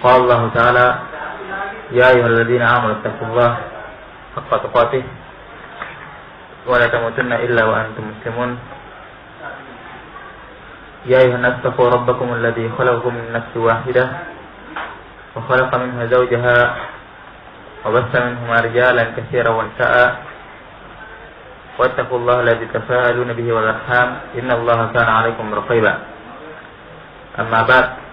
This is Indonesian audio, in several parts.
Qala Allah Ta'ala, ya ayyuhalladzina amanu taqullaha haqqa tuqatih wa la tamutunna illa wa antum muslimun. Ya ayyuhan nas taqu rabbakum alladzi khalaqakum min nafsin wahidah wa khalaqa minha zawjaha wa bassa minhuma rijalan katsiran wa nisaa. Wattaqullaha alladzi tasaaluna bihi wal arham innallaha kana 'alaikum raqiba. Amma ba'd.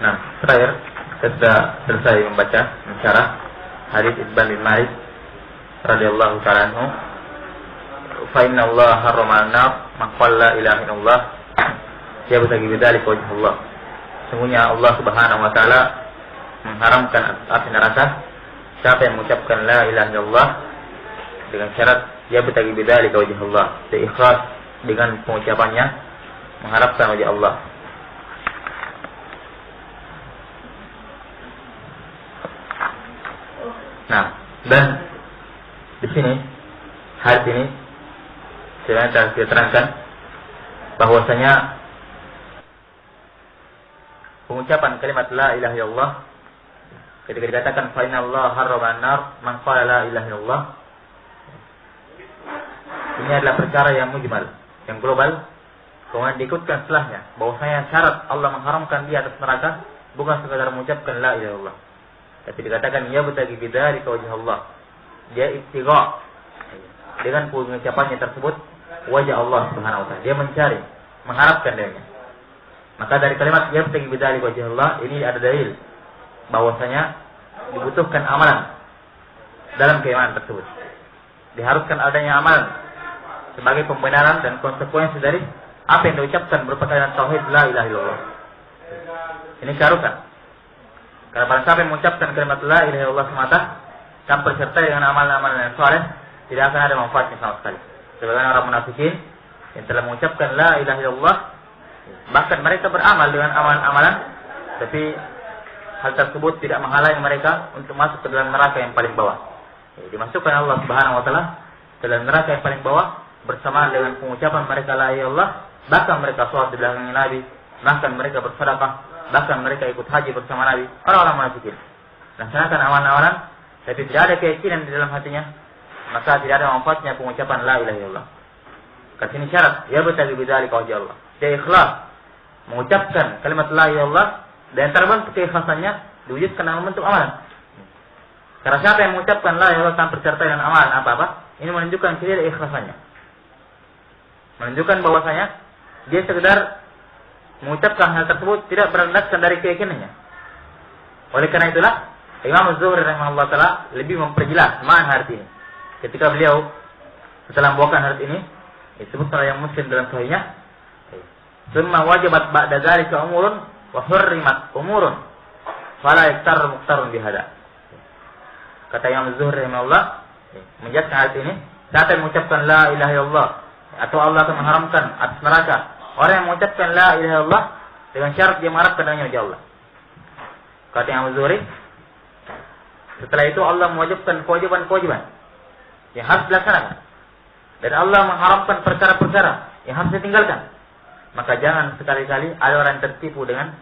Nah, terakhir kita sudah selesai membaca mensyarah hadis Itban bin Malik radhiyallahu ta'ala anhu. Fa inna Allah harrama an-nar man qala la ilaha illallah yabtaghi bidzalika wajh Allah. Sesungguhnya Allah Subhanahu wa taala mengharamkan api neraka siapa yang mengucapkan la ilaha illallah dengan syarat yabtaghi bidzalika wajh Allah, ikhlas dengan pengucapannya mengharapkan wajah Allah. Nah, dan di sini hadis ini saya terangkan bahwasanya pengucapan kalimat la ilaha illallah ketika dikatakan fa inna Allah harrama an-nar man qala la ilaha illallah, ini adalah perkara yang mujmal, yang global. Kemudian diikutkan setelahnya bahwasanya syarat Allah mengharamkan dia atas neraka bukan sekadar mengucapkan la ilaha illallah, tapi dikatakan ya butagi bidzalika wajh Allah, dia ibtigha dengan pengucapannya tersebut wajah Allah Subhanahu wa taala, dia mencari, mengharapkan darinya. Maka dari kalimat ya butagi bidzalika wajh Allah ini ada dalil bahwasanya dibutuhkan amalan dalam keimanan tersebut. Diharuskan adanya amalan sebagai pembenaran dan konsekuensi dari apa yang diucapkan berupa kalimat tauhid la ilaha illallah. Ini keharusan. Karena pada siapa yang mengucapkan kalimat la ilaha illallah semata tanpa sertai dengan amalan-amalan yang saleh, tidak akan ada manfaatnya sama sekali. Sebagaimana orang munafikin yang telah mengucapkan la ilaha illallah, bahkan mereka beramal dengan amalan-amalan, tapi hal tersebut tidak menghalangi mereka untuk masuk ke dalam neraka yang paling bawah. Dimasukkan Allah Subhanahu wa taala ke dalam neraka yang paling bawah bersamaan dengan pengucapan mereka la ilaha illallah, bahkan mereka sholat di belakang Nabi, bahkan mereka bersedekah, bahkan mereka ikut haji bersama Nabi. Orang-orang munafikin laksanakan amalan-amalan tapi tidak ada keyakinan di dalam hatinya, maka tidak ada manfaatnya pengucapan la ilaha illallah. Karena ini syarat ya butagi bidzalika wajh Allah, dia ikhlas mengucapkan kalimat la ilaha illallah dan terbentuk keikhlasannya diwujudkan dalam bentuk amalan. Karena siapa yang mengucapkan la ilaha illallah tanpa disertai dengan amalan apa-apa, ini menunjukkan ketidakikhlasannya, menunjukkan bahwasanya dia sekedar mengucapkan hal tersebut tidak berlandaskan dari keyakinannya. Oleh karena itulah Imam Az-Zuhri rahimahullah taala lebih memperjelas makna hadis ini. Ketika beliau setelah membawakan hadis ini, disebutkan oleh Muslim dalam sahihnya, "Tsumma wajibat ba'da dzalika umurun wa hurrimat umurun fala yaktar muqtarun bihada." Kata Imam Az-Zuhri rahimahullah menjelaskan hadis ini, saat yang mengucapkan la ilaha illallah atau Allah akan mengharamkan atas neraka orang yang mengucapkan la ilaha illallah dengan syarat dia mengharapkan dengannya wajah Allah. Kata Imam Az-Zuhri, setelah itu Allah mewajibkan kewajiban-kewajiban yang harus dilaksanakan dan Allah mengharamkan perkara-perkara yang harus ditinggalkan. Maka jangan sekali-kali ada orang yang tertipu dengan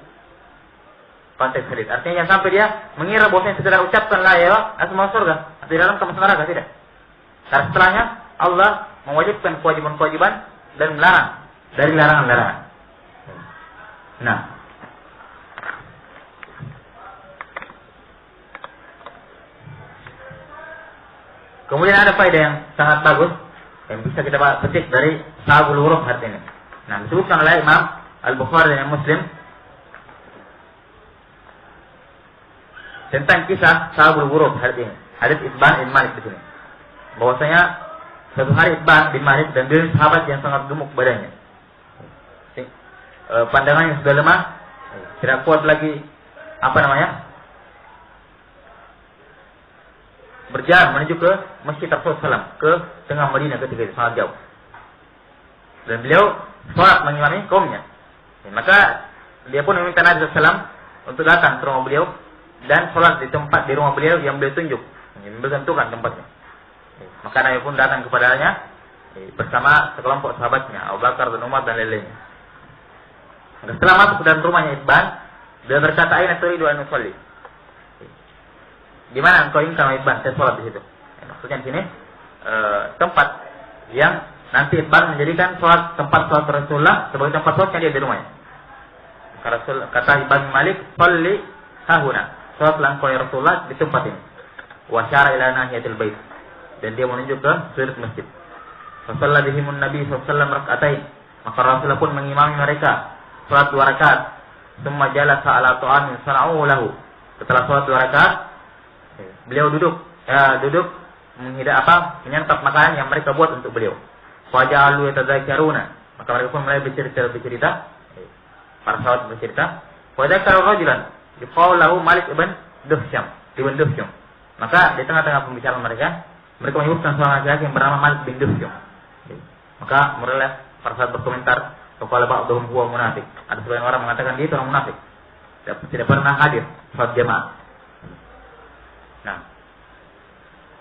konteks hadis. Artinya jangan sampai dia mengira bahwasanya sekedar ucapkan la ilaha illallah langsung masuk surga atau di dalam masuk neraka, tidak. Karena setelahnya Allah mewajibkan kewajiban-kewajiban dan melarang dari larangan-larangan. Nah, kemudian ada faedah yang sangat bagus yang bisa kita petik dari Sahabul Huruf hadis ini. Nah, disebutkan oleh Imam Al-Bukhari dan Muslim tentang kisah Sahabul Huruf hadis ini. Hadis Itban bin Malik di sini. Bahwasanya suatu hari Itban bin Malik dan dia sahabat yang sangat gemuk badannya. Pandangannya sudah lemah, tidak kuat lagi berjalan menuju ke Masjid Rasulullah SAW, ke tengah Madinah ketika itu sangat jauh. Dan beliau sholat mengimami kaumnya. Maka dia pun meminta Nabi SAW untuk datang ke rumah beliau dan sholat di tempat di rumah beliau yang beliau tunjuk, yang beliau tentukan tempatnya. Maka Nabi pun datang kepadanya bersama sekelompok sahabatnya, Abu Bakar dan Umar dan lain-lainnya. Setelah masuk ke dalam rumahnya Itban, dia berkata, "Aina turidu an usalli?" Di mana engkau ingin Itban? Saya sholat di situ. Maksudnya di sini tempat yang nanti Itban menjadikan tempat sholat Rasulullah sebagai tempat sholatnya dia di rumahnya. Kata Ibn Malik, "Shalli hahuna." Sholatlah engkau ya Rasulullah di tempat ini. Wa syara ila nahiyatil bait. Dan dia menunjuk ke sudut masjid. Fasalla bihimun Nabi sallallahu alaihi wasallam rak'atain. Maka Rasulullah pun mengimami mereka salat 2 rakaat. Tsumma jalasa ala ta'amin sana'u lahu. Setelah salat 2 rakaat, beliau duduk menyantap makanan yang mereka buat untuk beliau. Faja'alu yatadzakaruna. Maka mereka pun mulai bercerita. Para sahabat bercerita. Fadzakara rajulan yuqalu lahu Malik ibn Duhsyam. Maka di tengah-tengah pembicaraan mereka menyebutkan seorang laki-laki yang bernama Malik bin Duhsyam. Maka mulailah para sahabat berkomentar, "Qala ba'dhum huwa munafik." Ada sebagian orang mengatakan dia itu orang munafik. Tidak pernah hadir salat jamaah. Nah,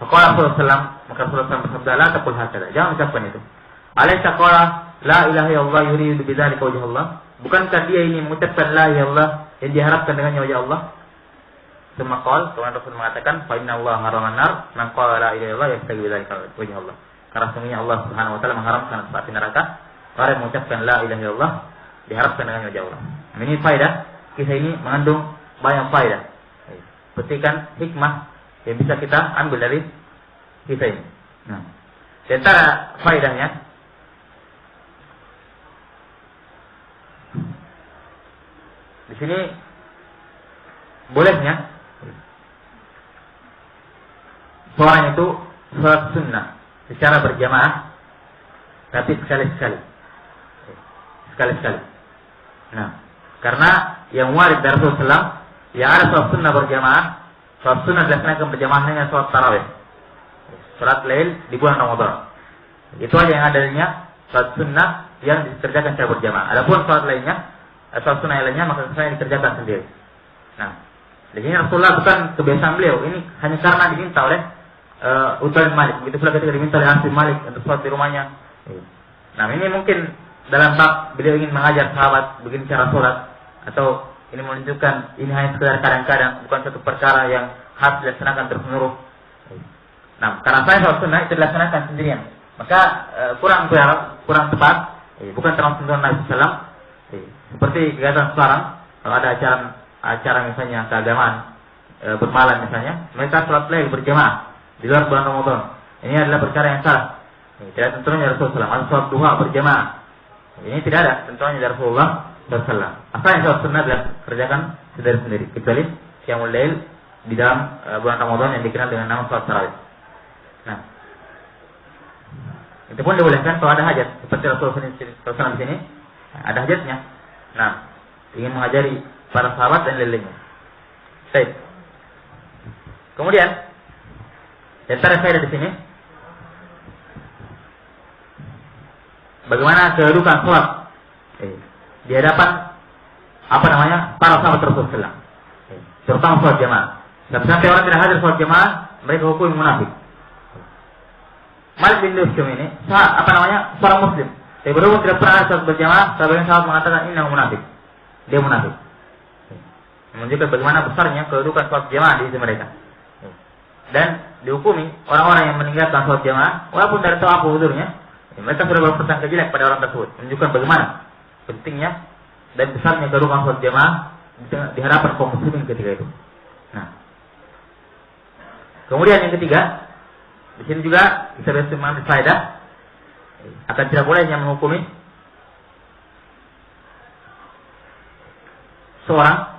Faqala Rasulullah, maka Rasulullah bersabda, "La taqul hakada." Jangan ucapkan itu. Alaysa qala la ilaha illallah yuridu bidzalika wajh Allah? Bukankah dia ini mengucapkan la ilaha illallah yang diharapkan dengannya wajah Allah? Semakal, kemudian Rasul mengatakan, "Fa inna Allah haraman nar, man qala la ilaha illallah yastaghi bidzalika wajh Allah." Karena sesungguhnya Allah Subhanahu wa taala mengharamkan api neraka orang yang mengucapkan la ilaha illallah diharapkan dengan wajah Allah. Ini faedah, kisah ini mengandung banyak faedah. Petikan hikmah yang bisa kita ambil dari kisah ini. Nah, di antara faedahnya di sini bolehnya seorang itu sholat sunnah secara berjamaah, tapi sekali-sekali. Nah, karena yang warid dari Rasulullah yang ada sholat sunnah berjamaah, sholat sunnah dilaksanakan berjamaah dengan sholat tarawih, sholat lail di bulan Ramadan. Itu aja yang adanya sholat sunnah yang dikerjakan secara berjamaah. Adapun sholat lainnya, sholat sunnah lainnya maka saya dikerjakan sendiri. Nah, di sini Rasulullah bukan kebiasaan beliau, ini hanya karena diminta oleh Utsman Malik. Begitu pula ketika diminta oleh Asim Malik untuk sholat di rumahnya. Nah, ini mungkin dalam bab beliau ingin mengajar sahabat begini cara sholat, atau ini menunjukkan ini hanya sekedar kadang-kadang, bukan satu perkara yang harus dilaksanakan terus-menerus. Nah, karena saya sholat sunnah itu dilaksanakan sendirian, maka kurang tepat, bukan termasuk sunnah Nabi Sallam. Seperti kegiatan sekarang, kalau ada acara misalnya keagamaan bermalam misalnya, mereka sholat lail berjamaah di luar bulan Ramadan. Ini adalah perkara yang salah. Tidak tentunya dari Rasulullah. Atau sholat duha berjamaah. Ini tidak ada tentunya dari Rasulullah SAW. Apa yang sholat sunnah dikerjakan sendiri, kecuali qiyamul lail di dalam bulan Ramadan yang dikenal dengan nama sholat tarawih. Nah, itu pun dibolehkan kalau ada hajat, seperti Rasulullah di sini ada hajatnya. Nah, ingin mengajari para sahabat dan lain-lainnya. Baik. Kemudian di antara faedah di sini, bagaimana kedudukan sholat di hadapan para sahabat Rasulullah, terutama sholat jamaah. Sampai orang tidak hadir sholat jamaah, mereka hukum munafik. Malik bin Duhsyam ini seorang muslim, tapi berhubung tidak pernah sholat berjamaah, sebagian sahabat mengatakan ini munafik, dia munafik. Menunjukkan bagaimana besarnya kedudukan sholat jamaah di sisi mereka. Dan dihukumi orang-orang yang meninggalkan sholat jamaah walaupun tidak tahu apa uzurnya, mereka sudah berprasangka jelek pada orang tersebut. Menunjukkan bagaimana pentingnya dan besarnya kedudukan sholat jamaah di hadapan kaum muslimin ketika itu. Nah, kemudian yang ketiga, di sini juga kita bisa mengambil faedah akan tidak bolehnya menghukumi seorang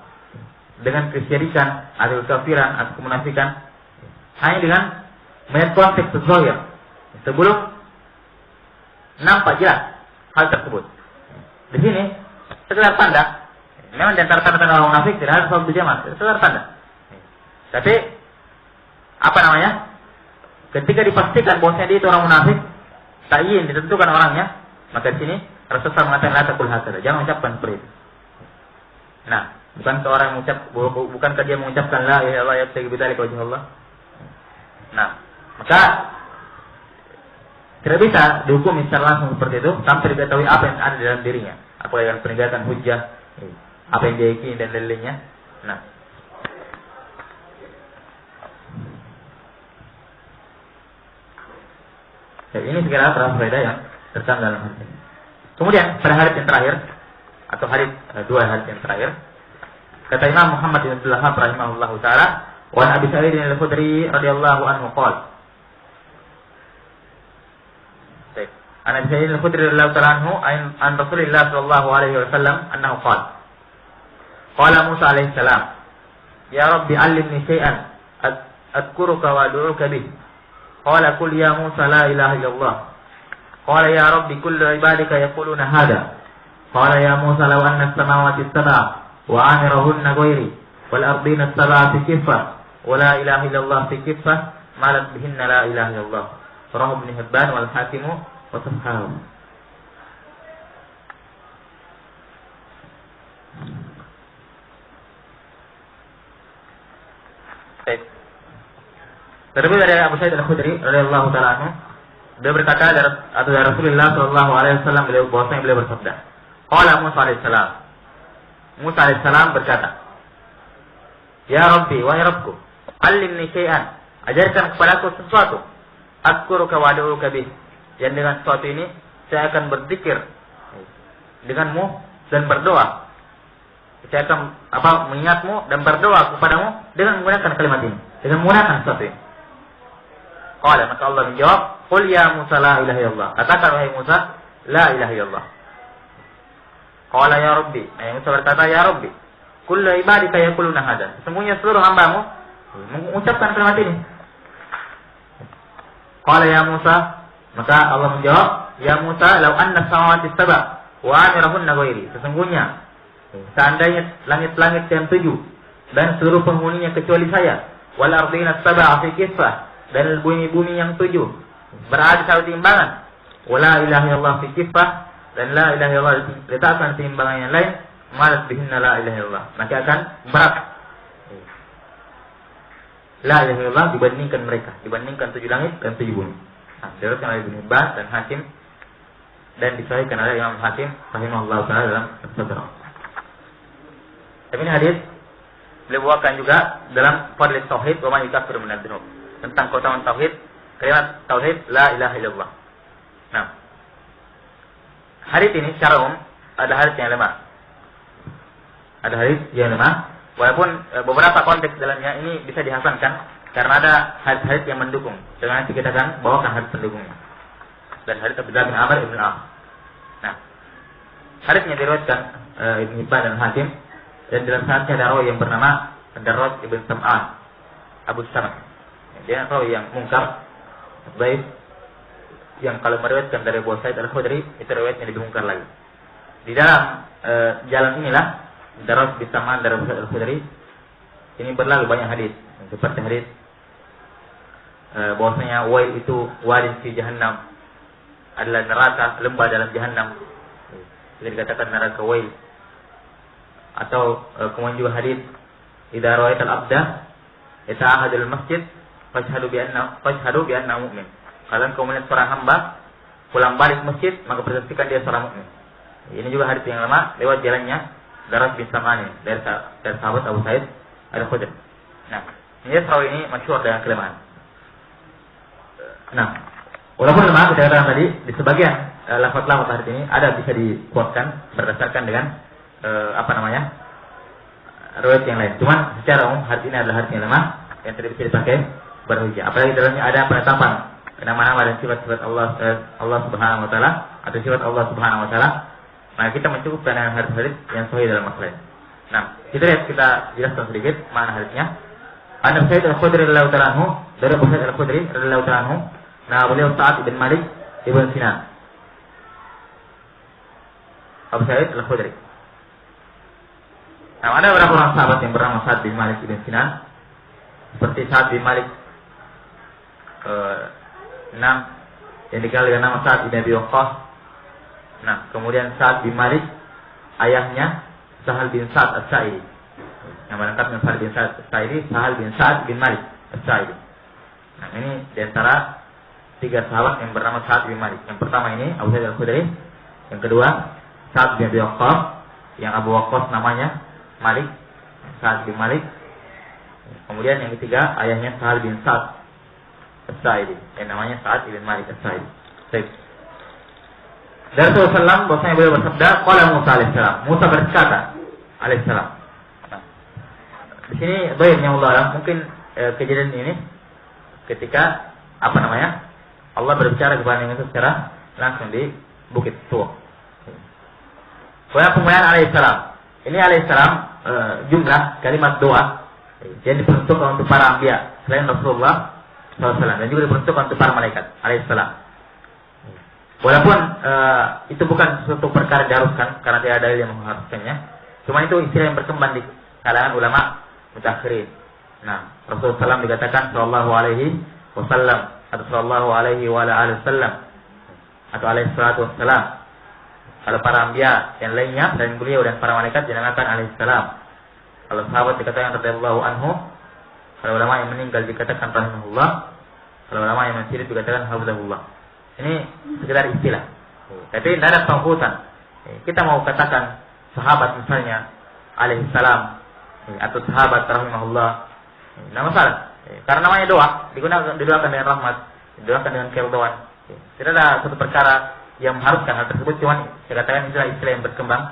dengan kesyirikan atau kafiran atau kemunafikan hanya dengan melihat konteks zahir sebelum nampak jelas hal tersebut. Di sini sekedar pandang, memang di antara tanda-tanda orang munafik tidak ada sholat berjamaah, sekedar pandang. Tapi ketika dipastikan bahwasanya dia itu orang munafik, ta'yin ditentukan orangnya, maka di sini Rasulullah mengatakan la taqul hakada, jangan ucapkan seperti itu. Nah, bukankah dia mengucapkan la ilaha illallah yabtaghi bidzalika wajh Allah? Nah, maka Tidak bisa dihukumi secara langsung seperti itu tanpa diketahui apa yang ada dalam dirinya. Apalagi dengan penegakan hujjah, apa yang dia yakini dan lain-lainnya. Nah, jadi ini segala terang faedah yang terkandung dalam hadis ini. Kemudian pada hadis yang terakhir atau hadis dua hadis yang terakhir, kata Imam Muhammad bin Abdul Wahhab rahimahullahu taala, wa Abi Sa'id al-Khudri radhiyallahu anhu qala. An Abi Sa'id al-Khudri radhiyallahu taala anhu an Rasulillah sallallahu alaihi wasallam annahu qala. Qala Musa alaihi salam, ya Rabbi 'allimni shay'an adhkuruka wa ad'uka bih. Qala qul ya Musa la ilaha illallah. Qala ya Rabbi kullu ibadika yaquluna hada. Qala ya Musa law anna as-samawati as-sab'a wa 'amirahunna ghairi wal ardina as-sab'a fi kiffah wa la ilaha illallah fi kiffah malat bihinna la ilaha illallah. Rawahu Ibnu Hibban wal Hakim wa sahahahu. Terlebih dari Abu Sa'id al-Khudri radhiyallahu taala anhu, beliau berkata dari Rasulullah sallallahu alaihi wasallam, beliau bersabda, qala Musa alaihi salam. Musa alaihi salam berkata, ya Rabbi, wahai Rabbku, 'allimni syai'an, ajarkan kepadaku sesuatu, azkuruka wa ad'uka bih, yang dengan sesuatu ini saya akan berzikir denganmu dan berdoa. Saya akan mengingatmu dan berdoa kepadamu dengan menggunakan kalimat ini, dengan menggunakan sesuatu ini. Qala, maka Allah menjawab, qul ya Musa la ilaha illallah. Katakan wahai Musa, la ilaha illallah. Qala ya Rabbi, Musa berkata, ya Rabbi, kullu ibadika yaquluna hada. Sesungguhnya seluruh hamba-Mu mengucapkan kalimat ini. Qala ya Musa, maka Allah menjawab, ya Musa, law anna samawati sab'a wa amirahunna ghairi. Sesungguhnya seandainya langit-langit yang 7 dan seluruh penghuninya kecuali saya, wal ardina sab'a fi kiffah, dan bumi-bumi yang 7 berada satu timbangan, wala ilaha illallah fi kiffah, dan la ilaha illallah diletakkan timbangan yang lain, malat bihinna la ilaha illallah, maka akan berat la ilaha illallah dibandingkan mereka, dibandingkan 7 langit dan 7 bumi. Nah, diriwayatkan oleh Ibnu Hibban dan Hakim dan disahihkan oleh Imam Hakim rahimahullah taala dalam As-Sadr. Tapi ini hadis beliau bawakan juga dalam Fadl Tauhid wa man yukaffiru min adz-dzunub, tentang keutamaan tauhid, kalimat tauhid la ilaha illallah. Nah, hadis ini secara umum ada hadis yang lemah. Ada hadis yang lemah, walaupun beberapa konteks dalamnya ini bisa dihasankan karena ada hadis-hadis yang mendukung. Dengan nanti kita akan bawakan hadis pendukungnya. Dan hadis Abdullah bin Amr ibn al-As. Nah, hadisnya diriwayatkan Ibnu Hibban dan Hakim, dan dalam sanadnya ada rawi yang bernama Darrad ibn Sam'an Abu Samad. Dia rawi yang mungkar, baik, yang kalau meriwayatkan dari Abu Sa'id al-Khudri itu riwayatnya lebih mungkar lagi. Di dalam jalan inilah Darrad bin Sam'an dari Abu Sa'id al-Khudri ini berlalu banyak hadis, seperti hadis bahwasanya Wail itu wadin fi jahannam, adalah neraka, lembah dalam jahannam. Jadi dikatakan neraka Wail. Atau kemudian juga hadis idza ra'aital abda yata'ahadul masjid fashhadu bi anna mu'min. Kalau engkau melihat seorang hamba pulang balik masjid, maka bersaksikan dia seorang mukmin. Ini juga hadis yang lama lewat jalannya Darrad bin Sam'an dari sahabat Abu Sa'id al-Khudri. Nah, ini perawi ini masyhur dengan kelemahan. Nah, walaupun lemah kita katakan tadi di sebagian lafaz-lafaz hadis ini ada bisa dikuatkan berdasarkan dengan riwayat yang lain. Cuman secara umum hadis ini adalah hadis yang lemah yang tidak bisa dipakai berhujjah. Apalagi dalamnya ada penetapan nama-nama dan sifat-sifat Allah Subhanahu wa taala atau sifat Allah Subhanahu wa taala. Nah, kita mencukupkan dengan hadis-hadis yang sahih dalam masalah ini. Nah, kita jelaskan sedikit makna hadisnya. An Abu Sa'id al-Khudri radhiyallahu ta'ala anhu, dari Abu Sa'id al-Khudri radhiyallahu ta'ala anhu, nah beliau Sa'ad bin Malik ibn Sinan. Abu Sa'id al-Khudri. Nah, ada beberapa orang sahabat yang bernama Sa'ad bin Malik ibn Sinan, seperti Sa'ad bin Malik 6 yang dikenal dengan nama Sa'ad bin Abi Waqqas. Nah, kemudian Sa'ad bin Malik, ayahnya Sahal bin Sa'ad as-Sa'idi. Nama lengkapnya Sahal bin Sa'ad as-Sa'idi, Sahal bin Sa'ad bin Malik as-Sa'idi. Nah, ini di antara tiga sahabat yang bernama Sa'ad bin Malik. Yang pertama ini Abu Sa'id Al-Khudri, yang kedua Sa'ad bin Abi Waqqas, yang Abu Waqqas namanya Malik, Sa'ad bin Malik. Kemudian yang ketiga ayahnya Sahal bin Sa'ad As-Sa'idi, yang namanya Sa'ad bin Malik As-Sa'idi. Baik. Dari Rasulullah SAW bahwasanya beliau bersabda, qala Musa alaihissalam, Musa berkata alaihissalam. Nah, di sini baiknya Allah, mungkin kejadian ini ketika Allah berbicara kepada Nabi Musa secara langsung di Bukit Tur. Kemudian penggunaan alaihissalam. Ini alaihissalam jumlah kalimat doa yang diperuntukkan untuk para anbiya selain Rasulullah SAW, dan juga diperuntukkan untuk para malaikat alaihissalam. Walaupun itu bukan suatu perkara diharuskan karena tidak ada dalil yang mengharuskannya, cuma itu istilah yang berkembang di kalangan ulama mutakhirin. Nah, Rasulullah SAW dikatakan sallallahu alaihi wasallam atau sallallahu alaihi wa alihi wasallam atau alaihi salatu wassalam. Kalau para anbiya yang lainnya dan beliau dan para malaikat dinamakan alaihi salam. Kalau sahabat dikatakan radhiyallahu anhu, kalau ulama yang meninggal dikatakan rahimahullah, kalau ulama yang masih hidup dikatakan hafizahullah. Ini sekedar istilah. Tapi tidak ada pengkhususan. Kita mau katakan sahabat misalnya alaihi salam atau sahabat rahimahullah, tidak masalah. Karena namanya doa, didoakan dengan rahmat, didoakan dengan keridhaan. Tidak ada satu perkara yang mengharuskan hal tersebut, cuma saya katakan istilah yang berkembang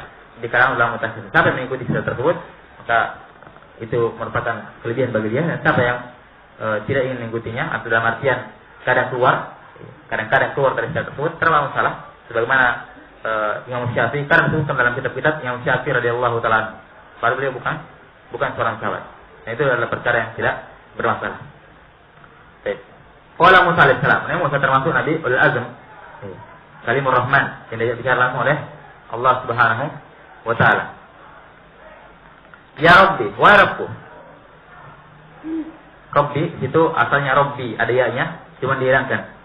di kalangan ulama mutakhir. Siapa yang mengikuti istilah tersebut, maka itu merupakan kelebihan bagi dia. Dan siapa yang tidak ingin mengikutinya atau dalam artian kadang-kadang keluar dari istilah tersebut, terlalu masalah. Sebagaimana Imam Syafi'i, karena disebutkan dalam kitab-kitab Imam Syafi'i radhiyallahu taala, padahal beliau bukan seorang sahabat. Nah, itu adalah perkara yang tidak bermasalah. Baik. Qala Musa alaihissalam. Ini Musa termasuk Nabi ulul azm, Kalimur Rahman, yang diajak bicara langsung oleh Allah Subhanahu wa taala. Ya Rabbi, wa Rabbu. Rabbi itu asalnya Rabbi, ada ya-nya, cuma dihilangkan.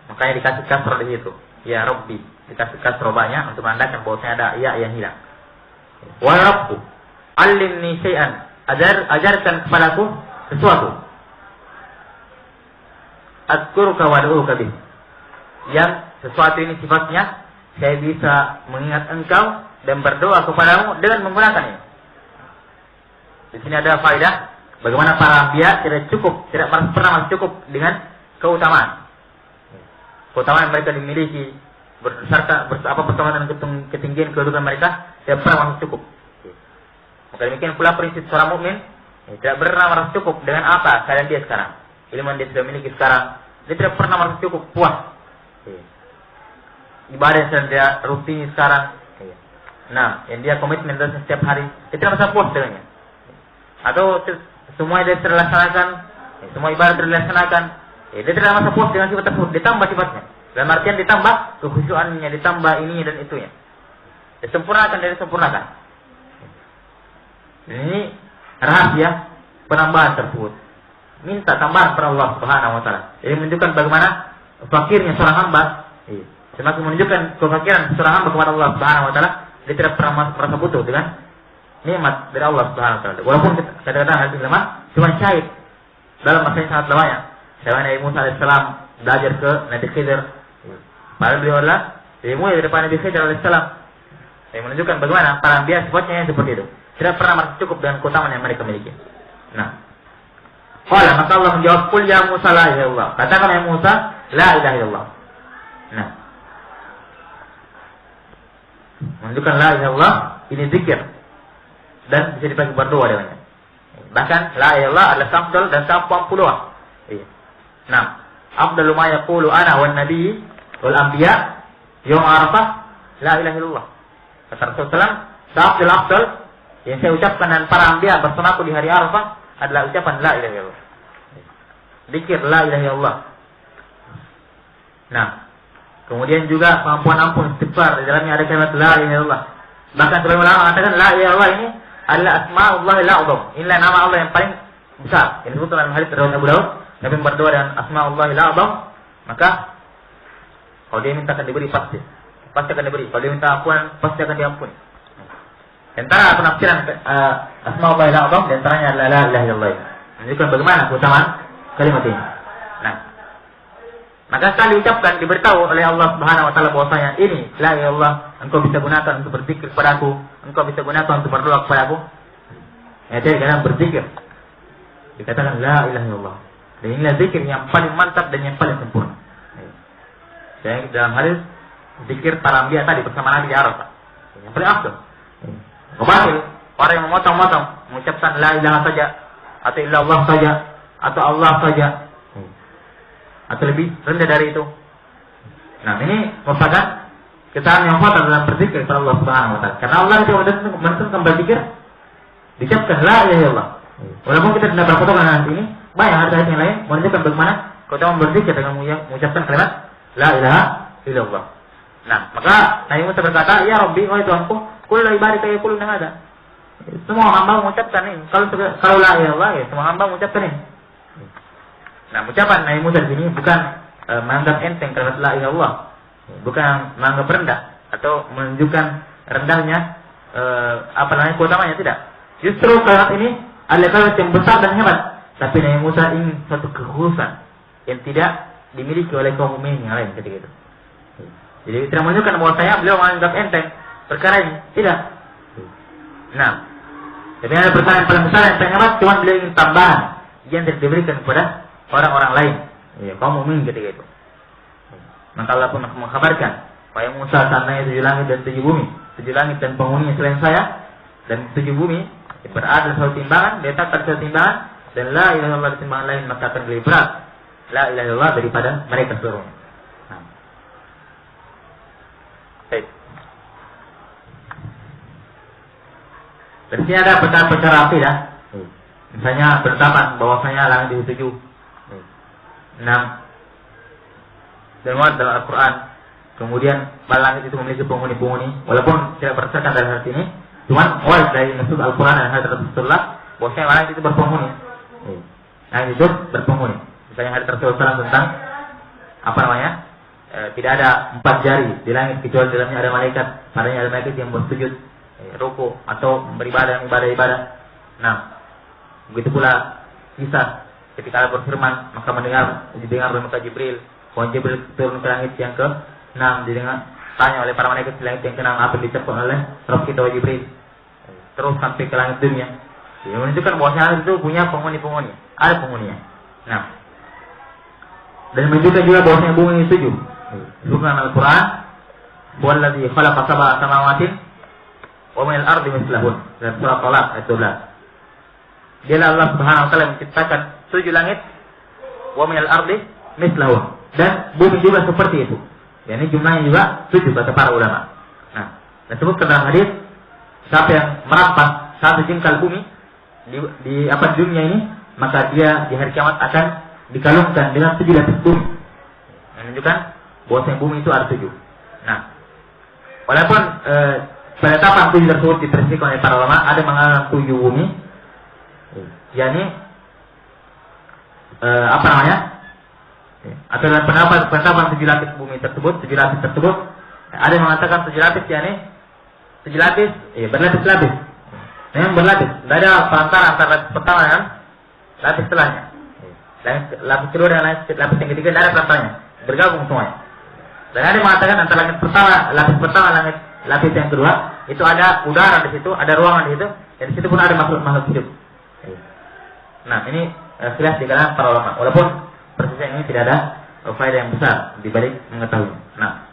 Makanya dikasih kasroh di situ. Ya Rabbi, dikasih kasroh banyak untuk menandakan bahwasanya ada ya yang hilang. Wa Rabbu, allimni syai'an. Ajarkan kepadaku sesuatu. Adzkuruka wa ad'uka bih. Yang sesuatu ini sifatnya saya bisa mengingat engkau dan berdoa kepadamu dengan menggunakannya. Di sini ada faedah bagaimana para anbiya tidak pernah cukup dengan keutamaan. Keutamaan yang mereka dimiliki berdasarkan pertolongan dan ketinggian kedudukan mereka tidak pernah masuk cukup. Maka demikian pula prinsip seorang mukmin tidak pernah merasa cukup dengan apa keadaan dia sekarang. Ilmu yang dia sudah miliki sekarang, dia tidak pernah merasa cukup puas. Ibadah yang sedang dia rutin sekarang, nah, yang dia komitmen dalam setiap hari, dia tidak merasa puas dengannya. Atau semua yang dia terlaksanakan, semua ibadah terlaksanakan, dia tidak merasa puas dengan sifat tersebut. Ditambah sifatnya, dalam artian ditambah kekhusyuannya, ditambah ininya dan itunya. Disempurnakan dan disempurnakan. Ini rahasia penambahan tersebut. Minta tambahan kepada Allah Subhanahu wa taala. Jadi menunjukkan bagaimana fakirnya seorang hamba. Semakin menunjukkan kefakiran seorang hamba kepada Allah Subhanahu wa taala, dia tidak pernah merasa butuh dengan nikmat dari Allah Subhanahu wa taala. Walaupun kadang-kadang hal itu lemah, cuma syahid dalam masa yang sangat lamanya. Saya Nabi Musa alaihissalam belajar ke Nabi Khidir. Padahal beliau adalah lebih mulia daripada Nabi Khidir alaihissalam. Yang menunjukkan bagaimana para anbiya sifatnya yang seperti itu. Tidak pernah merasa cukup dengan keutamaan yang mereka miliki. Nah, qala, maka Allah menjawab, qul ya Musa la ilaha illallah. Katakan ya Musa, la ilaha illallah. Nah, menunjukkan la ilaha illallah ini zikir dan bisa dipakai berdoa dengannya. Bahkan la ilaha illallah adalah afdal dan tampak doa. Nah, afdalu ma yaqulu ana wan nabi wal anbiya yaum Arafah la ilaha illallah. Kata Rasulullah, afdal yang saya ucapkan dan para anbiya bersamaku di hari Arafah adalah ucapan la ilaha illallah. Zikir la ilaha illallah. Nah, kemudian juga pengampuan ampun istighfar, di dalamnya ada kalimat la ilaha illallah. Bahkan sebagian ulama mengatakan la ilaha illallah ini adalah asma'ullahil a'zam. Inilah nama Allah yang paling besar. Yang disebut dalam hadis riwayat Abu Daud, Nabi berdoa dengan asma'ullahil a'zam, maka kalau dia minta akan diberi pasti akan diberi. Kalau dia minta ampunan pasti akan diampuni. Antara penafsiran asma'ullahil a'zam di antaranya adalah la ilaha illallah. Menunjukkan bagaimana keutamaan kalimat ini. Nah, Maka sekali ucapkan, diberitahu oleh Allah Subhanahu wa taala bahwasanya ini la ilaha illallah, engkau bisa gunakan untuk berzikir kepadaku, engkau bisa gunakan untuk berdoa kepadaku. Ya, jadi kadang berzikir. Dikatakan la ilaha illallah. Dan inilah zikir yang paling mantap dan yang paling sempurna. Jadi dalam hadis zikir para anbiya tadi bersama Nabi di Arafah. Yang paling afdal. Kebatil orang yang memotong-motong mengucapkan la ilaha saja atau illallah saja atau Allah saja atau lebih rendah dari itu. Nah, ini merupakan kesalahan yang fatal dalam berzikir kepada Allah Subhanahu wa taala. Karena Allah itu menentukan berzikir diucapkan la ilaha illallah. Walaupun kita tidak berfoto dengan ini, banyak hadis yang lain menunjukkan bagaimana keutamaan berzikir dengan mengucapkan kalimat la ilaha illallah. Nah, maka Nabi Musa berkata, "Ya Rabbi, wahai Tuhanku, kullu ibadika yaquluna hada." Semua hamba mengucapkan ini. Kalau la ilaha illallah, ya semua hamba mengucapkan ini. Nah, ucapan Nabi Musa di sini bukan menganggap enteng kalimat la ilaha illallah, bukan menganggap rendah atau menunjukkan rendahnya keutamanya, tidak. Justru kalimat ini adalah kalimat yang besar dan hebat. Tapi Nabi Musa ingin suatu kekhususan yang tidak dimiliki oleh kaum mukminin yang lain ketika itu. Jadi tidak menunjukkan bahwa beliau menganggap enteng perkara ini, tidak. Nah, tapi ada perkara yang paling besar yang paling hebat, cuma beliau ingin tambahan yang tidak diberikan kepada orang-orang lain, ya, kaum mukminin ketika itu. Maka Allah pun mengkabarkan, wahai Musa, tanahnya 7 langit dan 7 bumi, 7 langit dan penghuninya selain saya, dan 7 bumi berada suatu timbangan, diletakkan suatu timbangan, dan la ilaha illallah di timbangan lain, maka akan lebih berat la ilaha illallah daripada mereka seluruhnya. Nah. Baik. Dan sini ada perkara-perkara akidah. Misalnya penetapan bahwasanya langit itu 7, 6, dan muat dalam Al-Quran. Kemudian langit itu memiliki penghuni-penghuni, walaupun tidak berdasarkan dari hal ini, cuman muat dari maksud Al-Quran dan hadis Rasulullah bahwasanya langit itu berpenghuni. Langit itu berpenghuni. Misalnya hadis Rasulullah tentang tidak ada 4 jari di langit kecuali dalamnya ada malaikat, padanya ada malaikat yang bersujud, ruku atau beribadah ibadah. Nah, begitu pula kisah ketika Allah berfirman, maka didengar oleh malaikat Jibril, bahwa Jibril turun ke langit yang ke-6, didengar tanya oleh para malaikat di langit yang ke-6 apa diucapkan oleh Rabb kita Jibril, terus sampai ke langit dunia. Ini menunjukkan bahwa langit itu punya penghuni-penghuni, ada penghuninya. Nah, dan menunjukkan juga bahwa bumi itu 7. Disebutkan Al-Quran, "Huwallazi khalaqa sab'a samawati wa minal ardi mislahun." Dan surah Talaq ayat 12. Dialah Allah Subhanahu wa taala menciptakan 7 langit, wa minal ardi mislahun, dan bumi juga seperti itu. Yani jumlahnya juga 7 kata para ulama. Nah, disebutkan dalam hadis, siapa yang merampas 1 jengkal bumi di dunia ini, maka dia di hari kiamat akan dikalungkan dengan 7 lapis bumi. Menunjukkan bahwa bumi itu ada 7. Nah, walaupun penetapan 7 tersebut diperselisihkan oleh para ulama, ada yang mengatakan 7 bumi, yakni atau dalam penetapan 7 lapis bumi tersebut, 7 lapis tersebut, ada yang mengatakan 7 lapis, yakni 7 lapis, berlapis-lapis. Memang berlapis, tidak ada perantara antara lapis pertama dengan lapis setelahnya. Lapis kedua dengan lapis yang ketiga tidak ada perantaranya, bergabung semuanya. Dan ada yang mengatakan antara lapis pertama, lapis yang kedua, itu ada udara di situ, ada ruangan di situ, dan di situ pun ada makhluk hidup. Nah, ini jelas di kalangan para ulama. Walaupun persisnya ini tidak ada faedah yang besar di balik mengetahui. Nah,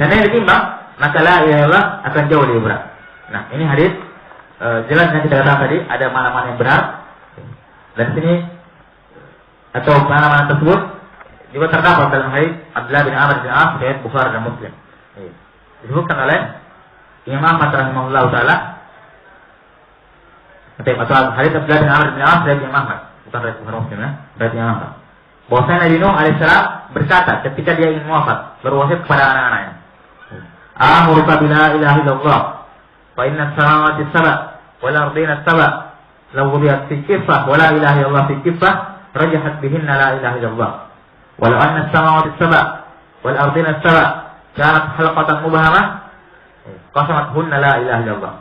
dan yang ditimbang, maka la ilaha illallah akan jauh lebih berat. Nah, ini hadis jelas yang kita katakan tadi, ada mana-mana yang benar. Dan sini atau mana-mana tersebut juga terdapat dalam hadis Abdullah bin Amr bin As riwayat Bukhari dan Muslim. Disebutkan oleh Imam Ahmad rahimahullah taala. Atau hadis Abdullah bin Amr bin As riwayat Imam Ahmad, bukan riwayat Bukhari Muslim ya, riwayat Imam Ahmad. Bahwasanya Nabi Nuh alaihissalam berkata ketika dia ingin wafat, berwasiat kepada anak-anaknya, "Amuruka bila ilaha illallah, fa inna as-samawati as-sab'a wal ardina as-sab'a law wudiyat fi kiffah wa la ilaha illallah fi kiffah rajahat bihinna la ilaha illallah. Walau anna as-samawati as-sab'a wal ardina as-sab'a kanat halqatan mubhamah qasamathunna la ilaha illallah."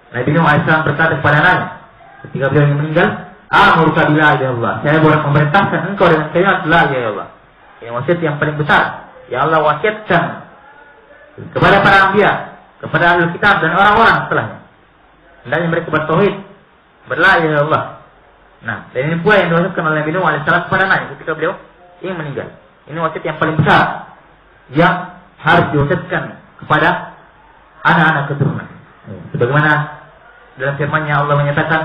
Nabi Nuh alaihissalam berkata kepada anaknya ketika beliau ingin meninggal, Amuruka bila ilaha illallah. Saya boleh memerintahkan engkau dengan kalimat la ilaha illallah. Ini wasiat yang paling besar. Ya Allah wasiatkan kepada para anbiya, kepada ahli kitab dan orang-orang setelahnya. Hendaknya mereka bertauhid, berla ilaha illallah. Nah, dan ini pula yang diwasiatkan oleh Nabi Nuh alaihissalam kepada anaknya ketika beliau ingin meninggal. Ini wasiat yang paling besar yang harus diwasiatkan kepada anak-anak keturunan. Sebagaimana dalam firman-Nya Allah menyatakan,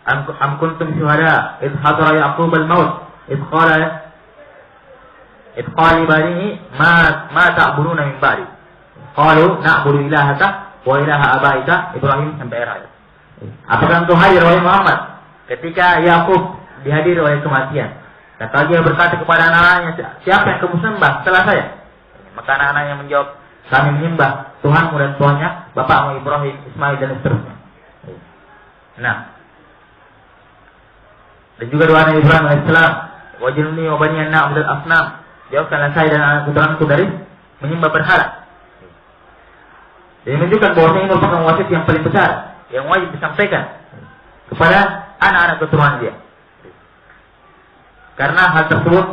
Am kuntum syuhada idh hadara Ya'qub al-maut idh qala banihi ma ta'buduna min ba'di qalu na'budu ilahaka wa ilaha abaika Ibrahim sampai ayat. Apakah engkau hadir wahai Muhammad ketika Ya'qub dihadiri oleh kematian? Kata dia berkata kepada anak-anaknya, siapa yang kamu sembah setelah saya? Maka anak-anaknya menjawab, kami menyembah Tuhanmu dan Tuhannya bapakmu Ibrahim, Ismail dan seterusnya. Nah, dan juga doa Nabi Ibrahim alaihissalam, wajilni wa bani na'budul asnam, jauhkanlah saya dan anak keturunanku dari menyembah berhala. Jadi menunjukkan bahwa ini merupakan wasiat yang paling besar yang wajib disampaikan kepada anak-anak keturunan dia. Karena hal tersebut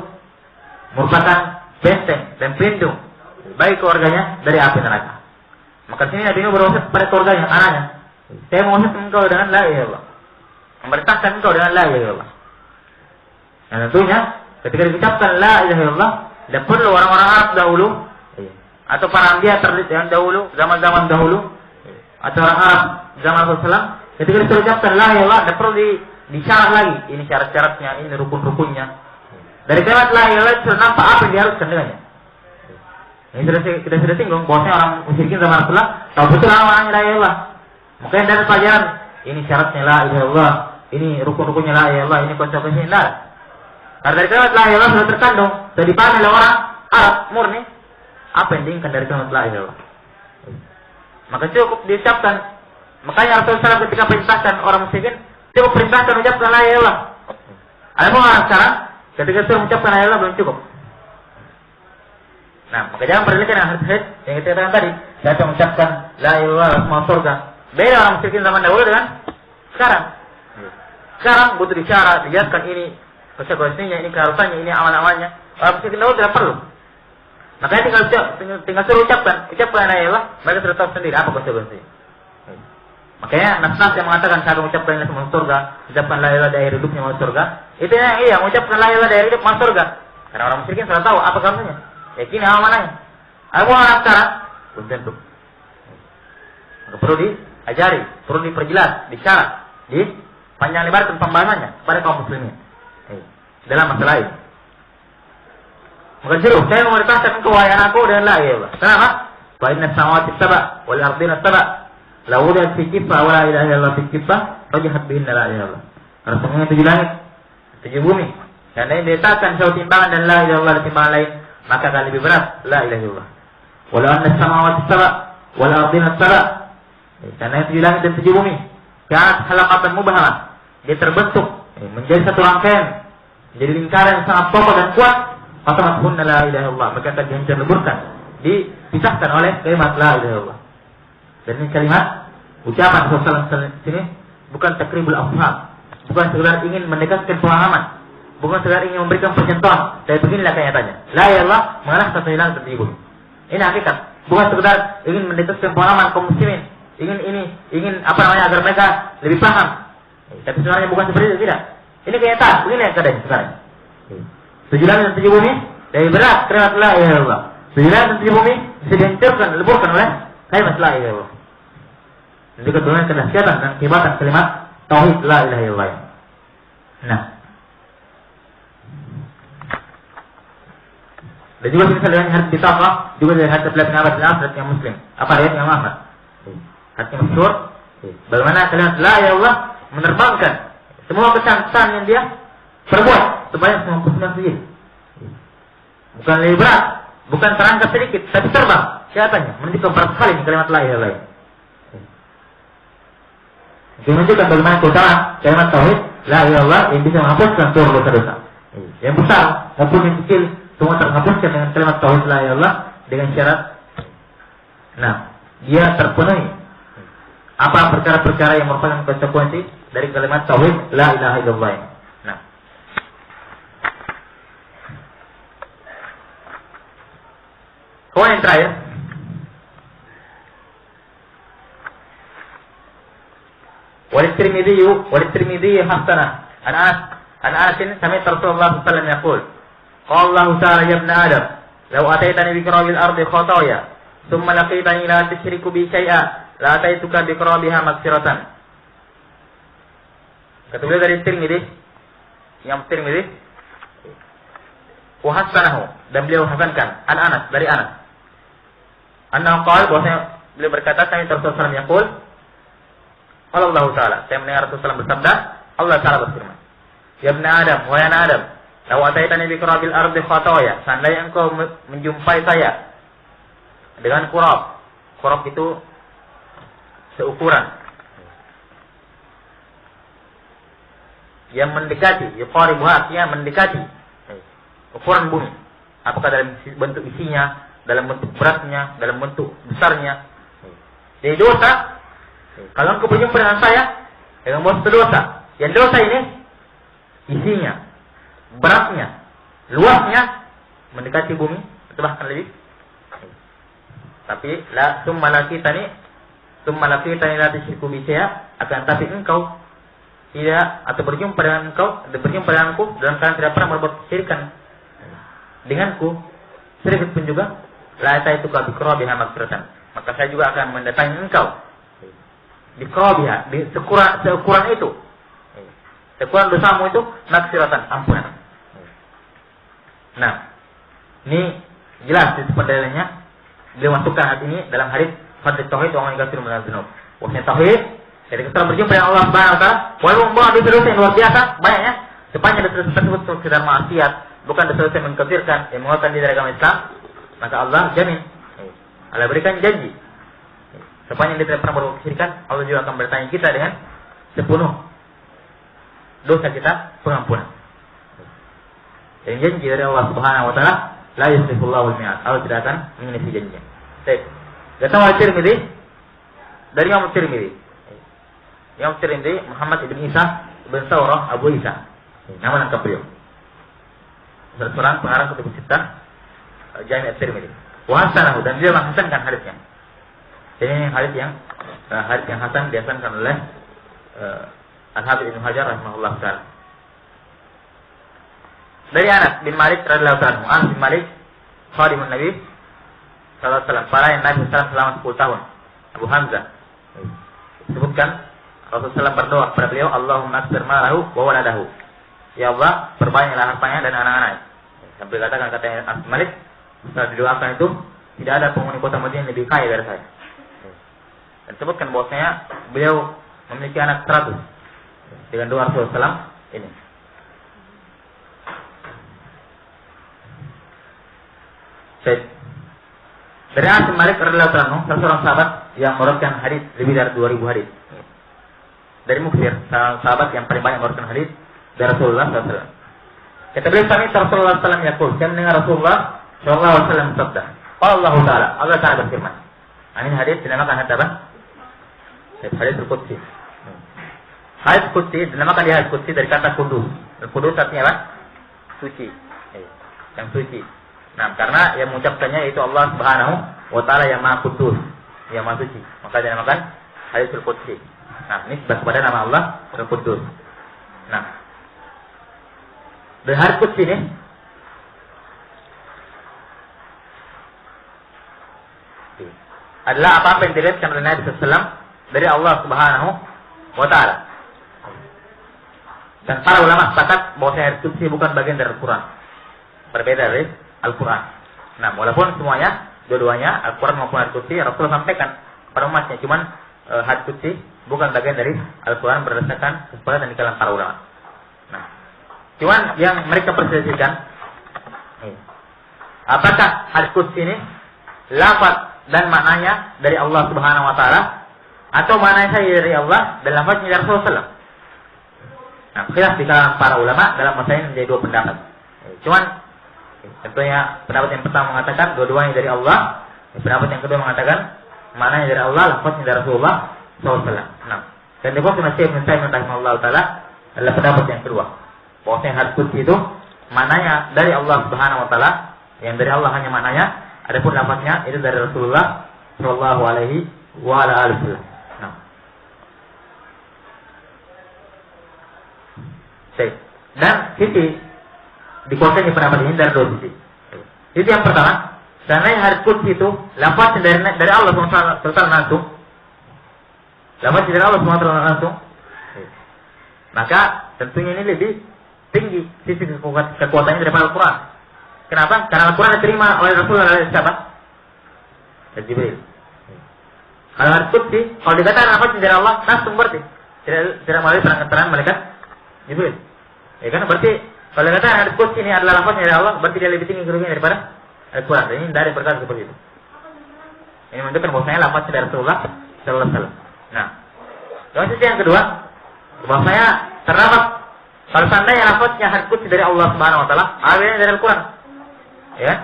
merupakan benteng dan pelindung bagi keluarganya dari api neraka. Maka sini Nabi Nuh berwasiat kepada keluarganya, anaknya, saya mewasiatkan engkau dengan la ilaha illallah, memerintahkan engkau dengan la ilaha illallah. Nah tentunya ketika diucapkan la ilaha illallah, tidak perlu orang-orang Arab dahulu atau para anbiya yang dahulu, zaman-zaman dahulu, atau orang Arab zaman Rasulullah, ketika diucapkan la ilaha illallah, tidak perlu disyarat lagi. Ini syarat-syaratnya, ini rukun-rukunnya. Dari kalimat la ilaha illallah sudah nampak apa yang diharuskan dengannya. Ini kita sudah singgung bahwasanya orang musyrikin zaman Rasulullah tahu betul namanya la ilaha illallah. Makanya dari pelajaran ini syaratnya la ilaha illallah, ini rukun-rukunnya la ilaha illallah, ini konsekuensinya la. Karena dari kalimat la ilaha illallah sudah terkandung, sudah dipahami oleh orang Arab murni apa yang diinginkan dari kalimat la ilaha illallah. Maka cukup diucapkan. Makanya Rasulullah SAW ketika perintahkan orang musyrikin, cukup perintahkan ucapkan la ilaha illallah. Adapun orang sekarang ketika sudah mengucapkan la ilaha illallah belum cukup. Nah, maka jangan perhatikan yang hadis yang kita katakan tadi, saya mengucapkan la ilaha illallah masuk surga. Beda orang musyrikin zaman dahulu dengan sekarang. Sekarang butuh disyarat, dijelaskan ini konsekuensinya, ini keharusannya, ini amal-amalnya. Orang musyrikin dahulu tidak perlu. Makanya tinggal suruh ucapkan la ilaha illallah, mereka sudah tahu sendiri apa konsekuensinya. Makanya nas-nas yang mengatakan saya mengucapkan la ilaha masuk surga, ucapkan la ilaha dari hidupnya masuk surga, itu yang iya mengucapkan la ilaha dari hidup masuk surga. Karena orang musyrikin sudah tahu apa karenanya. Yakini apa mananya. Apa orang sekarang belum tentu. Maka perlu diajari, perlu diperjelas, disyarat, dipanjang lebarkan pembahasannya kepada kaum muslimin dalam masalah ini. Maka jeruh, saya memerintahkan engkau wahai anakku dengan la ilaha illallah. Kenapa? Fa inna samawati sab'a wal ardina sab'a la wudi'at fi kiffah wa la ilaha illallah fi kiffah rajahat bihinna la ilaha illallah. Karena semuanya 7 langit, 7 bumi. Karena ini diletakkan satu timbangan dan la ilaha illallah di timbangan lain, maka akan lebih berat la ilaha illallah. Walau anna samawati sab'a wal ardina sab'a. Karena 7 langit dan 7 bumi kanat halaqatan mubhamah. Dia terbentuk menjadi satu rangkaian, menjadi lingkaran yang sangat kokoh dan kuat. Fatahunna la ilaha illallah, maka akan dihancur leburkan, dipisahkan oleh kalimat la ilaha illallah. Dan ini kalimat ucapan Rasulullah sini bukan takribul afham, bukan sekedar ingin mendekatkan pemahaman, bukan sekedar ingin memberikan percontohan. Tapi beginilah kenyataannya. La ilaha illallah mengalahkan hilang tertimbul. Ini hakikat, bukan sekedar ingin mendekatkan pemahaman kaum muslimin, ingin apa namanya agar mereka lebih paham. Tapi sebenarnya bukan seperti itu, tidak. Ini kenyataan, beginilah keadaannya sekarang. 7 langit dan 7 bumi dari berat kalimat la ilaha illallah. 7 langit dan 7 bumi bisa dihancurkan, leburkan oleh kalimat la ilaha illallah. Dan juga dengan kedahsyatan dan kehebatan kalimat tauhid la ilaha illallah. Nah, dan juga misalnya dengan hadis ditambah juga dari hadis Abdullah bin Abbas yang muslim. Apa ayat yang Muhammad? Hadis masyhur. Bagaimana kalimat la ilaha illallah menerbangkan semua kesan-kesan yang dia perbuat sebanyak 99 sujud. Bukan lebih berat, bukan terangkat sedikit, tapi terbang. Katanya menunjukkan berapa kali kalimat la ilaha illallah. Itu menunjukkan bagaimana keutamaan kalimat tauhid la ilaha illallah yang bisa menghapuskan seluruh dosa-dosa. Yang besar maupun yang kecil semua terhapuskan dengan kalimat tauhid la ilaha illallah dengan syarat. Nah, dia terpenuhi apa perkara-perkara yang merupakan konsekuensi dari kalimat tauhid la ilaha illallah. Nah. Poin yang terakhir. Wal-Tirmidzi hasanah. An Anas sami'tu Rasulullah sallallahu alaihi wasallam yaqul, qala Allah ta'ala ya ibn Adam, law ataitani bi qurabil ardi khataaya, thumma laqitani la tusyriku bi syai'a, la ataituka bi qurabiha maghfiratan. Kata beliau dari Tirmidzi, yang Tirmidzi wa hasanahu, dan beliau hasankan an Anas dari Anas. Annahu qala, bahwasanya beliau berkata, sami'tu Rasulullah sallallahu alaihi wasallam yaqul, qala Allah ta'ala, saya mendengar Rasulullah bersabda, Allah Ta'ala berfirman, ya ibn Adam, wahai anak Adam, law ataitani bi qurabil ardi khataaya, seandainya engkau menjumpai saya dengan qurab. Qurab itu seukuran yang mendekati, yuqaribuha, yang mendekati ukuran bumi, apakah dalam bentuk isinya, dalam bentuk beratnya, dalam bentuk besarnya. Jadi dosa, kalau engkau berjumpa dengan saya dengan satu dosa, yang dosa ini isinya, beratnya, luasnya mendekati bumi atau bahkan lebih. Tapi la summa laqitani la tusyriku bi syai'a, akan tapi engkau tidak atau berjumpa denganku dalam keadaan tidak pernah berbuat kesyirikan denganku, sedikit pun juga, la taituka bi qurabiha maghfiratan, maka saya juga akan mendatangi engkau bi qurabiha, di seukuran itu. Sekuan dosamu itu maghfiratan, ampunan. Nah, ini jelas di pendalilannya. Beliau masukkan hal ini dalam hadis fadl tauhid wa man yakfir min az-dzunub. Wahai tauhid, ketika kita berjumpa dengan Allah Subhanahu wa taala, walaupun dosa-dosa yang luar biasa banyaknya, sepanjang dosa tersebut sekedar maksiat, bukan dosa yang mengkafirkan, yang mengeluarkan diri dari agama Islam, maka Allah jamin, Allah berikan janji, sepanjang dia tidak pernah berbuat kesyirikan, Allah juga akan bertanya kita dengan sepenuh dosa kita pengampunan. Dan janji dari Allah Subhanahu wa taala, la yusrifullahu al-mi'ad, Allah tidak akan menyelisih janjinya. Baik. Datang dari Tirmidzi, dari Imam Tirmidzi. Imam Tirmidzi Muhammad ibn Isa ibn Sawrah Abu Isa. Nama lengkap beliau. Seorang pengarang kutub sittah Jami' at-Tirmidzi. Wa hasanahu, dan beliau menghasankan hadisnya. Ini hadis yang hasan dihasankan oleh Al-Hafidz Ibnu Hajar rahimahullah taala. Dari Anas bin Malik radhiyallahu anhu, Anas bin Malik khadimun Nabi sallallahu alaihi wasallam, para yang Nabi sallallahu selama 10 tahun. Abu Hamzah sebutkan Rasulullah SAW berdoa kepada beliau, Allahumma aktsir malahu wa waladahu. Ya Allah, perbanyaklah hartanya dan anak-anaknya. Sampai katakan Anas bin Malik, setelah didoakan itu, tidak ada penghuni kota Madinah lebih kaya dari saya. Dan sebutkan bahwasanya beliau memiliki anak 100 dengan doa Rasulullah SAW ini. Dari Anas bin Malik radhiyallahu anhu, salah seorang sahabat yang meriwayatkan hadis lebih dari 2000 hadis. Dari Mukthir, sahabat yang paling banyak meriwayatkan hadis dari Rasulullah SAW. Kata beliau, sami Rasulullah SAW yaqul, saya mendengar Rasulullah SAW bersabda, qala Allah Ta'ala, Allah Ta'ala berfirman. Ini hadis dinamakan hadis apa? Hadis al-Qudsi. Hadis Qudsi dinamakan dia hadis Qudsi dari kata kudus. Kudus artinya apa? Suci. Yang suci. Nah, karena yang mengucapkannya itu Allah Subhanahu wa taala yang Maha Kudus, yang Maha Suci. Maka dinamakan hadis al-Qudsi. Nah, ini sebab kepada nama Allah Al-Qudus. Nah, dari hadis Qudsi ini adalah apa-apa yang diriwayatkan oleh Nabi sallallahu alaihi wasallam dari Allah Subhanahu wa taala. Dan para ulama sepakat bahwa hadis Qudsi bukan bagian dari Al-Qur'an. Berbeda dari Al-Qur'an. Nah, walaupun semuanya, dua-duanya Al-Qur'an maupun hadis Qudsi Rasulullah sampaikan kepada umatnya, cuman hadis Qudsi bukan bagian dari Al-Qur'an berdasarkan kesepakatan di kalangan para ulama. Nah, cuman yang mereka perselisihkan, apakah hadis Qudsi ini lafaz dan maknanya dari Allah Subhanahu wa taala atau maknanya saja dari Allah dan lafaznya dari Rasulullah sallallahu alaihi wasallam. Nah, khilaf di kalangan para ulama dalam masalah ini menjadi dua pendapat. Cuman tentunya pendapat yang pertama mengatakan dua-duanya dari Allah, pendapat yang kedua mengatakan maknanya dari Allah, lafaznya dari Rasulullah sallallahu alaihi wasallam. Nah, Dan dikuatkan Syekh Ibnu Taimiyah rahimahullah taala adalah pendapat yang kedua. Bahwasanya hadis qudsi itu maknanya dari Allah Subhanahu wa taala, yang dari Allah hanya maknanya, adapun lafaznya itu dari Rasulullah sallallahu alaihi wa ala alihi wasallam. Nah. Baik. Dan sisi dikuatkan pendapat ini dari dua sisi. Itu yang pertama, karena hadis qudsi itu lafaz dari Allah Subhanahu wa taala langsung. Lafaz dari Allah Subhanahu wa taala langsung. Maka tentunya ini lebih tinggi sisi kekuatannya daripada Al-Quran. Kenapa? Karena Al-Quran diterima oleh Rasulullah dari siapa? Dari Jibril. Kalau hadis qudsi, kalau dikatakan lafaz dari Allah langsung berarti tidak melalui perantaraan malaikat Jibril. Ya kan? Berarti kalau dikatakan hadis qudsi ini adalah lafaz dari Allah, berarti dia lebih tinggi kedudukannya daripada Al-Quran. Dan ini dari berkata seperti itu. Ini menunjukkan bahwasanya lafaz dari Rasulullah sallallahu alaihi wasallam. Nah, yang sisi yang kedua, bahwasanya terdapat kalau seandainya lafaznya hadis qudsi dari Allah Subhanahu wa taala, awalnya dari Al-Quran. Ya.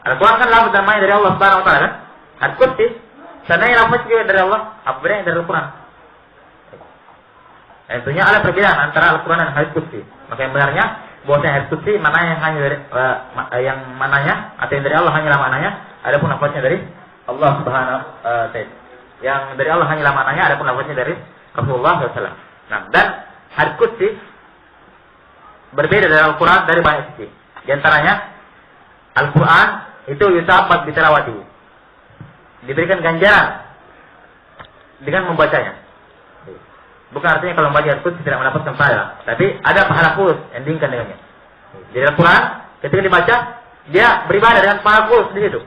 Al-Quran kan lafaz namanya dari Allah Subhanahu wa taala kan? Hadis qudsi seandainya lafaz juga dari Allah, awalnya dari Al-Quran. Tentunya ada perbedaan antara Al-Quran dan hadis qudsi. Maka yang benarnya bahwasanya hadis qudsi maknanya hanya dari yang mananya atau yang dari Allah hanyalah maknanya, adapun lafaznya dari Allah Subhanahu wa taala. Yang dari Allah hanyalah maknanya, adapun lafaznya dari Rasulullah SAW. Nah, dan hadis qudsi berbeda dari Al-Quran dari banyak sisi. Di antaranya Al-Quran itu yutabat bitilawati, diberikan ganjaran dengan membacanya. Bukan artinya kalau membaca hadis qudsi tidak mendapatkan pahala, tapi ada pahala khusus yang diinginkan dengannya. Jadi Al-Quran ketika dibaca dia beribadah dengan pahala khusus di situ.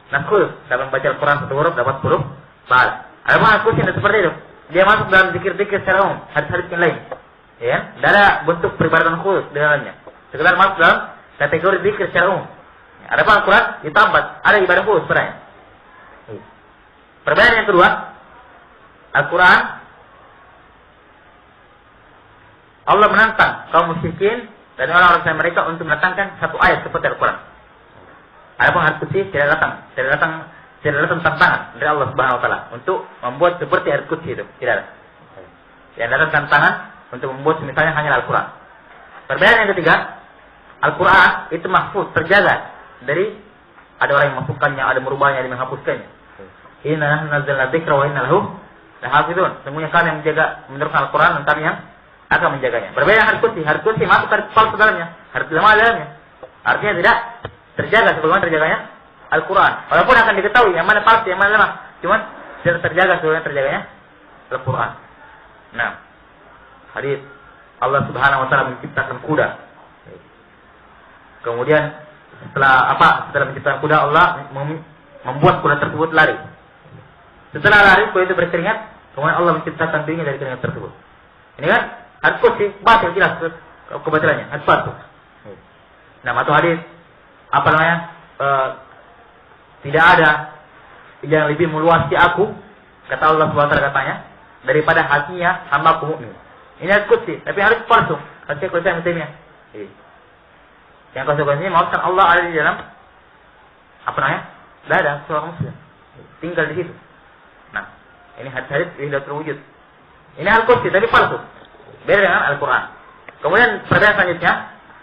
Nah, khusus dalam membaca Al-Quran satu huruf dapat 10 pahala. Ada hadis qudsi tidak seperti itu. Dia masuk dalam zikir-zikir secara umum, hadis-hadis yang lain. Ya, tidak ada bentuk peribadatan khusus di dalamnya. Sekedar masuk dalam kategori zikir secara umum. Ada Al-Quran ditambah, ada ibadah khusus sebenarnya. Perbedaan yang kedua, Al-Quran Allah menantang kaum musyrikin dan orang-orang mereka untuk mendatangkan satu ayat seperti Al-Quran. Adapun hadis qudsi tidak datang tantangan dari Allah Subhanahu wa taala untuk membuat seperti hadis qudsi itu, tidak ada. Yang datang tantangan untuk membuat misalnya hanya Al-Quran. Perbedaan yang ketiga, Al-Quran itu mahfuz, terjaga dari ada orang yang memasukkannya, ada merubahnya, ada yang menghapuskannya. Inna nahnu nazzalna dzikra wa inna lahu lahafizun. Semuanya kami yang menjaga menurunkan Al-Quran dan kami yang akan menjaganya. Berbeda hadis qudsi masuk hadis palsu dalamnya, hadis lemah dalamnya. Artinya tidak terjaga sebagaimana terjaganya Al-Quran. Walaupun akan diketahui yang mana palsu, yang mana lemah, cuman tidak terjaga sebagaimana terjaganya Al-Quran. Nah, hadis Allah Subhanahu wa taala menciptakan kuda. Kemudian setelah menciptakan kuda, Allah membuat kuda tersebut lari. Setelah lari, kuda itu berkeringat, kemudian Allah menciptakan dirinya dari keringat tersebut. Ini kan hadis qudsi, batil jelas kebatilannya, hadis palsu. Nah, atau hadis tidak ada yang lebih meluasi aku, kata Allah Subhanahu wa taala katanya, daripada hatinya hamba-Ku mukmin. Ini hadis qudsi, tapi hadis palsu. Hadis qudsi yang Taimiyah. Yang konsekuensinya maksudkan Allah ada di dalam dada seorang muslim, tinggal di situ. Nah, ini hadis tidak terwujud. Ini Al-Qudsi tapi palsu. Beda dengan Al-Quran. Kemudian perbedaan selanjutnya,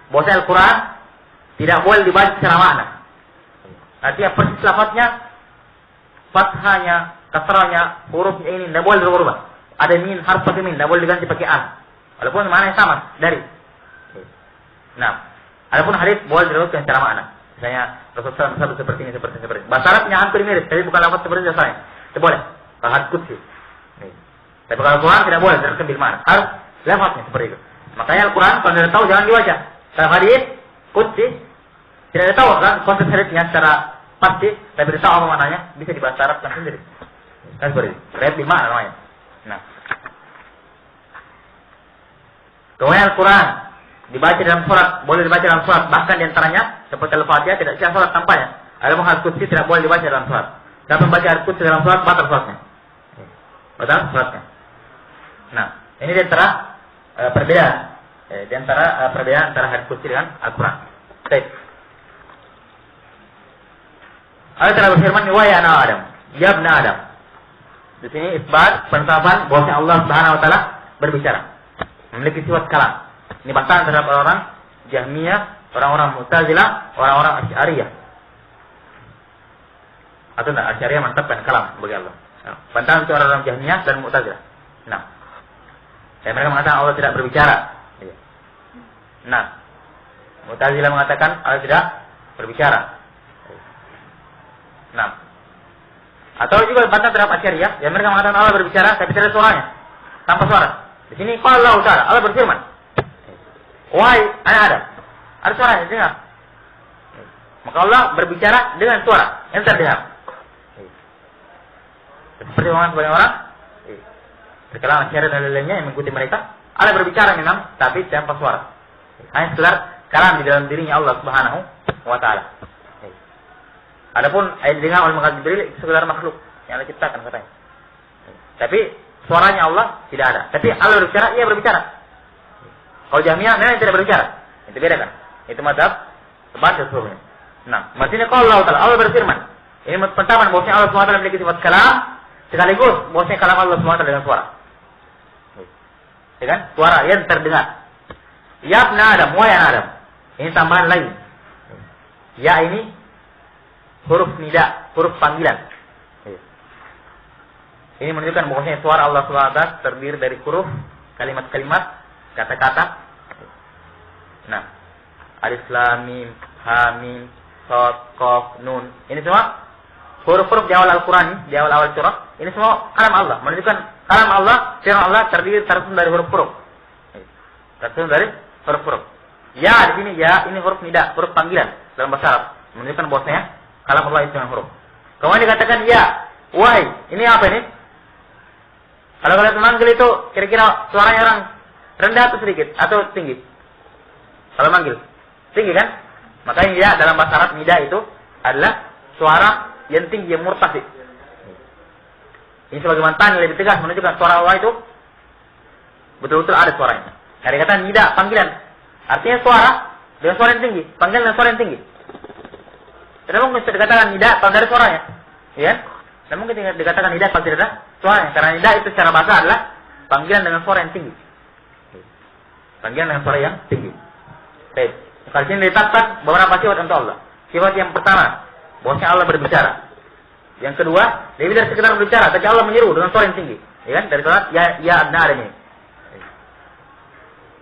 bahwa Al-Quran tidak boleh dibaca secara makna. Artinya persis lafaznya, fathahnya, kasrahnya, hurufnya ini tidak boleh berubah. Ada min, harf pakai min, tidak boleh diganti pakai an. Walaupun maknanya sama dari. Nah, adapun hadis boleh diriwayatkan secara makna. Misalnya Rasulullah SAW seperti ini. Bahasa Arabnya hampir mirip, tapi bukan lafaz seperti biasanya. Itu boleh. Kalau hadis qudsi. Tapi kalau Al-Quran tidak boleh diriwayatkan bil makna. Harus lafaznya seperti itu. Makanya Al-Quran kalau tidak tahu jangan dibaca. Kalau hadis qudsi tidak tahu kan konsep hadisnya secara pasti, tapi tidak tahu apa maknanya, bisa dibahasa Arabkan sendiri. Kan seperti itu. Riwayat bil makna namanya. Nah. Kemudian Al-Quran dibaca dalam surat, boleh dibaca dalam surat, bahkan diantaranya seperti Al-Fatihah tidak sah surat tanpanya. Adapun hadis qudsi tidak boleh dibaca dalam surat. Dapat membaca hadis qudsi dalam surat, batal suratnya. Batal suratnya. Nah, ini diantara perbedaan, perbedaan antara hadis qudsi dengan Al-Quran. Baik. Allah telah berfirman, "Wahai anak Adam, ya ibna Adam." Di sini isbat penetapan bahwa Allah Subhanahu wa taala berbicara. Memiliki sifat kalam. Ini bantahan terhadap orang-orang Jahmiyah, orang-orang Mu'tazilah, orang-orang Asy'ariyah. Atau enggak, Asy'ariyah mantapkan kalam bagi Allah. Bantahan untuk orang-orang Jahmiyah dan Mu'tazilah. Nah, dan mereka mengatakan Allah tidak berbicara. Nah, Mu'tazilah mengatakan Allah tidak berbicara. Nah, atau juga bantahan terhadap Asy'ariyah, yang mereka mengatakan Allah berbicara tapi tidak ada suaranya, tanpa suara. Di sini qala Allah Ta'ala, Allah berfirman, wahai anak Adam, ada suaranya, dengar. Maka Allah berbicara dengan suara yang terdengar. Seperti sebagian orang terkalang Asy'ariyah dan lainnya yang mengikuti mereka, Allah berbicara memang tapi tanpa suara. Hanya sekedar kalam di dalam dirinya Allah Subhanahu wa taala. Adapun ayat dengar oleh malaikat Jibril itu sekedar makhluk yang Allah ciptakan katanya. Tapi suaranya Allah tidak ada. Tapi Allah berbicara, ia berbicara. Kalau Jahmiyah memang tidak berbicara. Itu beda kan? Itu madzhab sebat dan sebagainya. Nah, maksudnya kalau Allah Ta'ala, Allah berfirman. Ini penetapan bahwasanya Allah SWT memiliki sifat kalam, sekaligus bahwasanya kalam Allah SWT dengan suara. Ya kan? Suara yang terdengar. Ya ibn Adam, wahai anak Adam. Ini tambahan lagi. Ya ini huruf nida, huruf panggilan. Ini menunjukkan bahwasanya suara Allah SWT terdiri dari huruf, kalimat-kalimat, kata-kata. Nah, alif lam mim, ha mim, shad, qaf, nun. Ini semua huruf-huruf di awal Al-Qur'an, di awal-awal surah. Ini semua kalam Allah, menunjukkan kalam Allah, firman Allah tersusun dari huruf-huruf. Tersusun dari huruf-huruf. Ya di sini ya, ini huruf nida, huruf panggilan dalam bahasa Arab. Menunjukkan bahwasanya kalam Allah itu dengan huruf. Kemudian dikatakan ya, wahai, ini apa ini? Kalau kalian memanggil itu kira-kira suaranya orang rendah atau sedikit atau tinggi? Kalau manggil tinggi kan? Makanya ya dalam bahasa Arab nida itu adalah suara yang tinggi, yang murtafi. Ini sebagai mantan lebih tegas menunjukkan suara Allah itu betul-betul ada suaranya. Karena kata nida panggilan, artinya suara dengan suara yang tinggi, panggilan dengan suara yang tinggi. Tidak mungkin dikatakan nida kalau dari suaranya, ya? Tidak mungkin dikatakan nida kalau tidak ada suaranya. Karena nida itu secara bahasa adalah panggilan dengan suara yang tinggi. Panggilan dengan suara yang tinggi. Baik. Kalau sini ditetapkan beberapa sifat untuk Allah. Sifat yang pertama, bahwasanya Allah berbicara. Yang kedua, dia tidak sekedar berbicara, tapi Allah menyeru dengan suara yang tinggi. Ya kan? Dari suara ya abna Adam ini.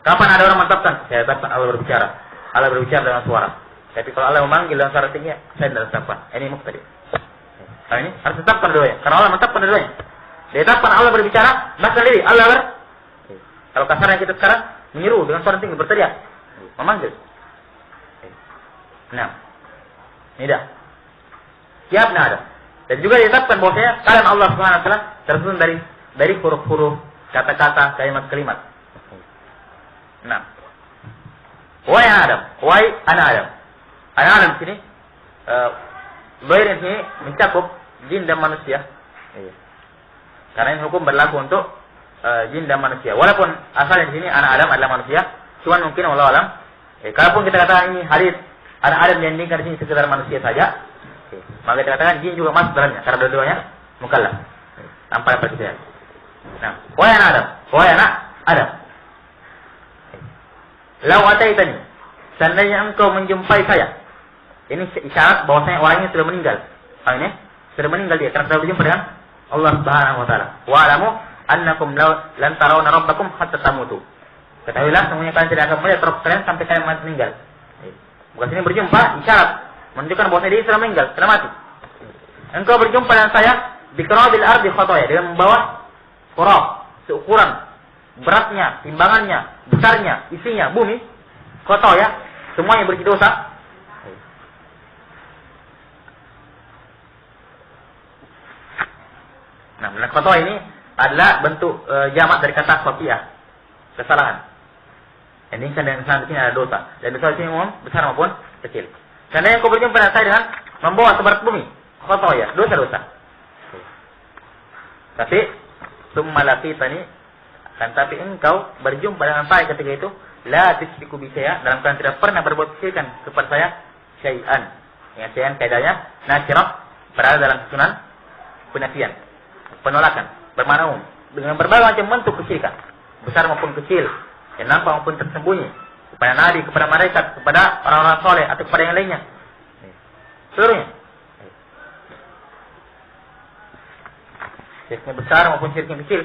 Kapan ada orang mantapkan? Saya tetapkan Allah berbicara. Allah berbicara dengan suara. Tapi kalau Allah memanggil dengan suara tinggi, saya tidak tetapkan. Ini muktadi. Nah ini harus tetapkan dua-duanya. Karena Allah menetapkan dua-duanya. Dia tetapkan Allah berbicara, bahkan diri Allah kalau kasarnya kita sekarang menyeru dengan suara tinggi, berteriak, memanggil. Nah, ini dah. Siap nah ada. Dan juga ditetapkan bahwasanya kalam Allah Subhanahu wa taala tersusun dari huruf-huruf, kata-kata, kalimat-kalimat. Nah, wahai Adam, wahai anak Adam. Anak Adam di sini, Doir di sini mencakup jin dan manusia. Karena ini hukum berlaku untuk jin dan manusia. Walaupun asalnya di sini anak Adam adalah manusia, cuman mungkin Allah alam. Kalaupun kita katakan ini hadis anak Adam yang diinginkan di sini sekedar manusia saja, maka kita katakan jin juga masuk dalamnya karena dua-duanya mukallaf. Tanpa ada perbedaan. Nah, wahai anak Adam, wahai anak Adam. Lau ataitani, seandainya engkau menjumpai saya. Ini isyarat bahwasanya orangnya sudah meninggal. Ini sudah meninggal dia karena sudah berjumpa dengan Allah Subhanahu wa taala. Wa alamu annakum lan tarawna rabbakum hatta tamutu. Ketahuilah semuanya kalian tidak akan melihat Rabb kalian sampai kalian meninggal. Bukan sini berjumpa isyarat menunjukkan bahwasanya dia sudah meninggal, sudah mati. Engkau berjumpa dengan saya di qurabil ardi khataya dengan membawa qurab seukuran beratnya, timbangannya, besarnya, isinya bumi khataya, semuanya berisi dosa. Nah, khata ini adalah bentuk jamak dari kata khati'ah, kesalahan. Ini kan dengan kesalahan di sini ada dosa. Dan dosa di sini umum besar maupun kecil. Seandainya kau berjumpa dengan saya dengan membawa seberat bumi, khata dosa-dosa. Tapi summa laqitani, kan tapi engkau berjumpa dengan saya ketika itu la tusyriku bi syai'a, dalam kalian tidak pernah berbuat syirikan kepada saya syai'an. Yang syai'an kaidahnya nakirah berada dalam susunan penafian. penolakan, bermakna umum. Dengan berbagai macam bentuk kesyirikan, besar maupun kecil, yang nampak maupun tersembunyi, kepada nabi, kepada malaikat, kepada orang-orang soleh, atau kepada yang lainnya. Seluruhnya. Syiriknya besar maupun syiriknya kecil.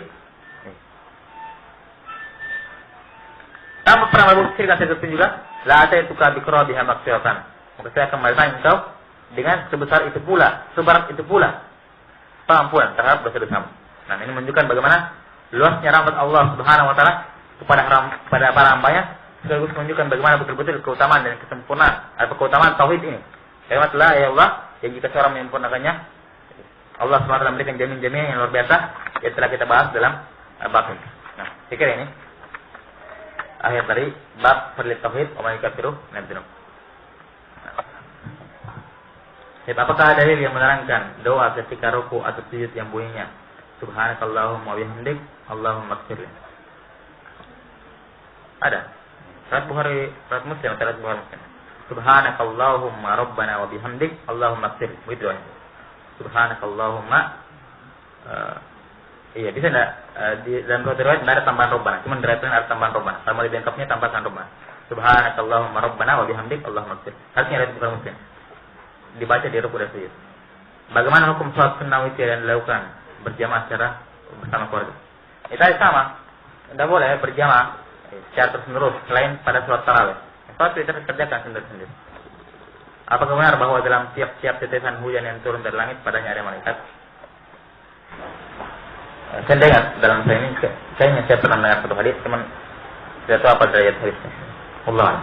Tanpa pernah melakukan syirik seperti juga, la ataituka biqrabiha maghfiratan. Maka saya akan membalaskan engkau dengan sebesar itu pula, seberat itu pula pengampunan terhadap dosa-dosamu. Nah, ini menunjukkan bagaimana luasnya rahmat Allah Subhanahu wa taala kepada para hamba-Nya, sekaligus menunjukkan bagaimana betul-betul keutamaan dan kesempurnaan atau keutamaan tauhid ini. Kalimat la ya Allah yang jika seorang menyempurnakannya, Allah Subhanahu wa taala memberikan jamin-jamin yang luar biasa yang telah kita bahas dalam bab ini. Nah, saya kira ini akhir dari bab perlit tauhid wa man kafiru nabdinu. Apakah ada dalil yang menerangkan doa ketika ruku atau sujud yang bunyinya subhanakallahumma wa bihamdik Allahumma ighfirli? Ada. Surat Bukhari, surat Muslim, surat Bukhari Muslim. Subhanakallahumma rabbana wa bihamdik Allahumma ighfirli. Begitu doanya. Subhanakallahumma iya bisa enggak di dalam riwayat ada tambahan rabbana, cuma diriwayatkan ada tambahan rabbana. Sama di lengkapnya tambahkan rabbana. Subhanakallahumma rabbana wa bihamdik Allahumma ighfirli. Artinya ada Bukhari Muslim. Dibaca di ruku dan sujud. Bagaimana hukum sholat sunnah witir yang dilakukan berjamaah secara bersama keluarga? Itu sama. Tidak boleh berjamaah secara terus-menerus selain pada sholat tarawih. Sholat witir kerjakan sendiri-sendiri. Apakah benar bahwa dalam tiap-tiap tetesan hujan yang turun dari langit padanya ada malaikat? Saya dengar dalam saya ini, kayaknya saya pernah mendengar satu hadis, teman tidak tahu apa derajat hadisnya. Allah.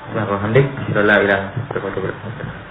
Alhamdulillah, la ilaha illallah.